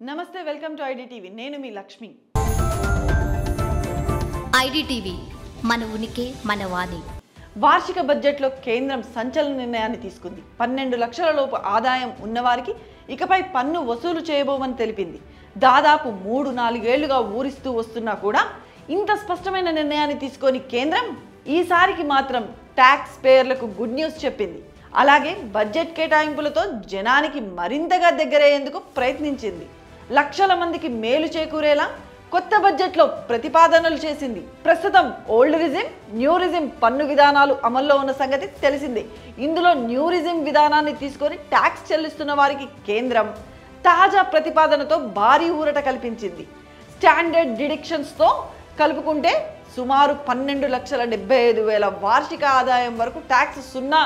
నమస్తే welcome to IDTV నేను మీ Lakshmi IDTV మన ఉనికి మన వాణి వార్షిక బడ్జెట్లో కేంద్రం సంచలన నిర్ణయాన్ని తీసుకుంది 12 లక్షల లోపు ఆదాయం ఉన్నవారికి ఇకపై పన్ను వసూలు చేయబోమని తెలిపింది దాదాపు 3-4 ఏళ్లుగా ఊరిస్తూ వస్తున్నా కూడా ఇంత స్పష్టమైన నిర్ణయాన్ని తీసుకొని కేంద్రం ఈసారికి మాత్రం ట్యాక్స్ పేయర్లకు గుడ్ న్యూస్ చెప్పింది అలాగే బడ్జెట్ కేటాయింపులతో జనానికి మరింతగా దగ్గరయ్యేందుకు ప్రయత్నించింది లక్షల మందికి మేలు చేకూరేలా కొత్త బడ్జెట్లో ప్రతిపాదనలు చేసింది ప్రస్తుతం ఓల్డ్ రిజిమ్ న్యూ రిజిమ్ పన్ను విధానాలు అమల్లో ఉన్న సంగతి తెలిసిందే ఇందులో న్యూ రిజిమ్ విధానాన్ని తీసుకొని ట్యాక్స్ చెల్లిస్తున్న వారికి కేంద్రం తాజా ప్రతిపాదనతో భారీ ఊరట కల్పించింది స్టాండర్డ్ డిడక్షన్స్తో కలుపుకుంటే సుమారు 12,75,000 వార్షిక ఆదాయం వరకు ట్యాక్స్ సున్నా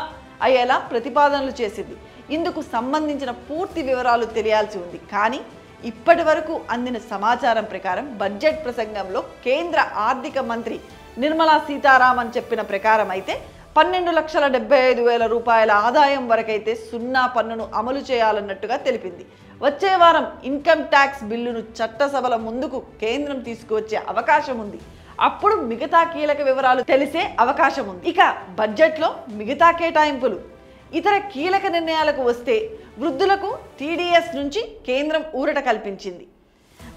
అయ్యేలా ప్రతిపాదనలు చేసింది ఇందుకు సంబంధించిన పూర్తి వివరాలు తెలియాల్సి ఉంది కానీ ఇప్పటి వరకు అందిన సమాచారం ప్రకారం బడ్జెట్ ప్రసంగంలో కేంద్ర ఆర్థిక మంత్రి నిర్మలా సీతారామన్ చెప్పిన ప్రకారం అయితే 12,75,000 రూపాయల ఆదాయం వరకైతే సున్నా పన్నును అమలు చేయాలన్నట్టుగా తెలిపింది వచ్చే వారం ఇన్కమ్ ట్యాక్స్ బిల్లును చట్టసభల ముందుకు కేంద్రం తీసుకువచ్చే అవకాశం ఉంది అప్పుడు మిగతా కీలక వివరాలు తెలిసే అవకాశం ఉంది ఇక బడ్జెట్లో మిగతా కేటాయింపులు ఇతర కీలక నిర్ణయాలకు వస్తే వృద్ధులకు టీడీఎస్ నుంచి కేంద్రం ఊరట కల్పించింది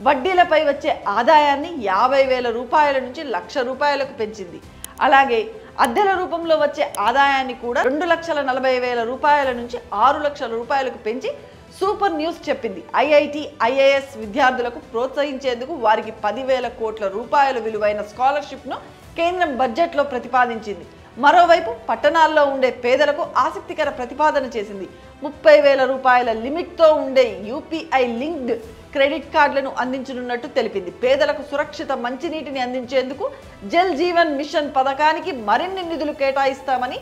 వడ్డీలపై వచ్చే ఆదాయాన్ని 50,000 రూపాయల నుంచి 1,00,000 రూపాయలకు పెంచింది అలాగే అద్దెల రూపంలో వచ్చే ఆదాయాన్ని కూడా 2,40,000 రూపాయల నుంచి 6 లక్షల రూపాయలకు పెంచి సూపర్ న్యూస్ చెప్పింది ఐఐటి ఐఏఎస్ విద్యార్థులకు ప్రోత్సహించేందుకు వారికి 10,000 కోట్ల రూపాయల విలువైన స్కాలర్షిప్ను కేంద్రం బడ్జెట్లో ప్రతిపాదించింది మరోవైపు పట్టణాల్లో ఉండే పేదలకు ఆసక్తికర ప్రతిపాదన చేసింది 30,000 రూపాయల లిమిట్తో ఉండే యూపీఐ లింక్డ్ క్రెడిట్ కార్డులను అందించనున్నట్టు తెలిపింది పేదలకు సురక్షిత మంచినీటిని అందించేందుకు జల్ జీవన్ మిషన్ పథకానికి మరిన్ని నిధులు కేటాయిస్తామని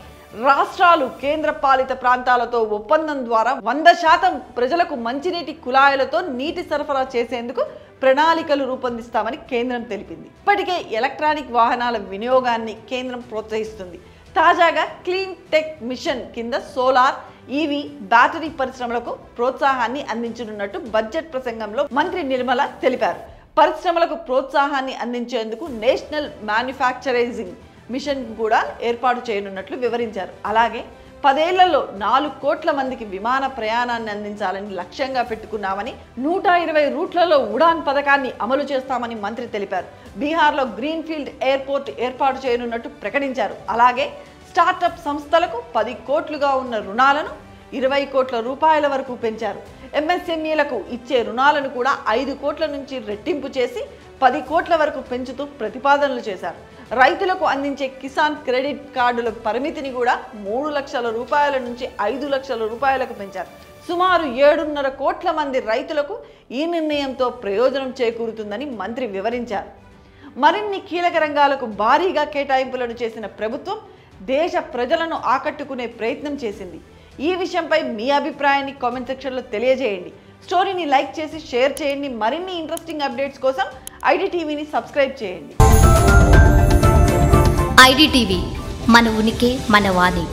రాష్ట్రాలు కేంద్ర పాలిత ప్రాంతాలతో ఒప్పందం ద్వారా 100% ప్రజలకు మంచినీటి కుళాయిలతో నీటి సరఫరా చేసేందుకు ప్రణాళికలు రూపొందిస్తామని కేంద్రం తెలిపింది ఇప్పటికే ఎలక్ట్రానిక్ వాహనాల వినియోగాన్ని కేంద్రం ప్రోత్సహిస్తుంది తాజాగా క్లీన్ టెక్ మిషన్ కింద సోలార్ ఈవీ బ్యాటరీ పరిశ్రమలకు ప్రోత్సాహాన్ని అందించనున్నట్టు బడ్జెట్ ప్రసంగంలో మంత్రి నిర్మల తెలిపారు పరిశ్రమలకు ప్రోత్సాహాన్ని అందించేందుకు నేషనల్ మ్యానుఫ్యాక్చరైజింగ్ మిషన్ కూడా ఏర్పాటు చేయనున్నట్లు వివరించారు అలాగే 10 ఏళ్లలో 4 కోట్ల మందికి విమాన ప్రయాణాన్ని అందించాలని లక్ష్యంగా పెట్టుకున్నామని 120 రూట్లలో ఉడాన్ పథకాన్ని అమలు చేస్తామని మంత్రి తెలిపారు బీహార్లో గ్రీన్ఫీల్డ్ ఎయిర్పోర్ట్ ఏర్పాటు చేయనున్నట్టు ప్రకటించారు అలాగే స్టార్టప్ సంస్థలకు 10 కోట్లుగా ఉన్న రుణాలను 20 కోట్ల రూపాయల వరకు పెంచారు ఎంఎస్ఎంఈలకు ఇచ్చే రుణాలను కూడా 5 కోట్ల నుంచి రెట్టింపు చేసి 10 కోట్ల వరకు పెంచుతూ ప్రతిపాదనలు చేశారు రైతులకు అందించే కిసాన్ క్రెడిట్ కార్డుల పరిమితిని కూడా 3 లక్షల రూపాయల నుంచి 5 లక్షల రూపాయలకు పెంచారు సుమారు 7.5 కోట్ల మంది రైతులకు ఈ నిర్ణయంతో ప్రయోజనం చేకూరుతుందని మంత్రి వివరించారు మరిన్ని కీలక రంగాలకు భారీగా కేటాయింపులను చేసిన ప్రభుత్వం దేశ ప్రజలను ఆకట్టుకునే ప్రయత్నం చేసింది ఈ విషయంపై మీ అభిప్రాయాన్ని కామెంట్ సెక్షన్లో తెలియజేయండి స్టోరీని లైక్ చేసి షేర్ చేయండి మరిన్ని ఇంట్రెస్టింగ్ అప్డేట్స్ కోసం ఐడిటీవీని సబ్స్క్రైబ్ చేయండి ఐడిటీవీ మన ఉనికి మన వాణి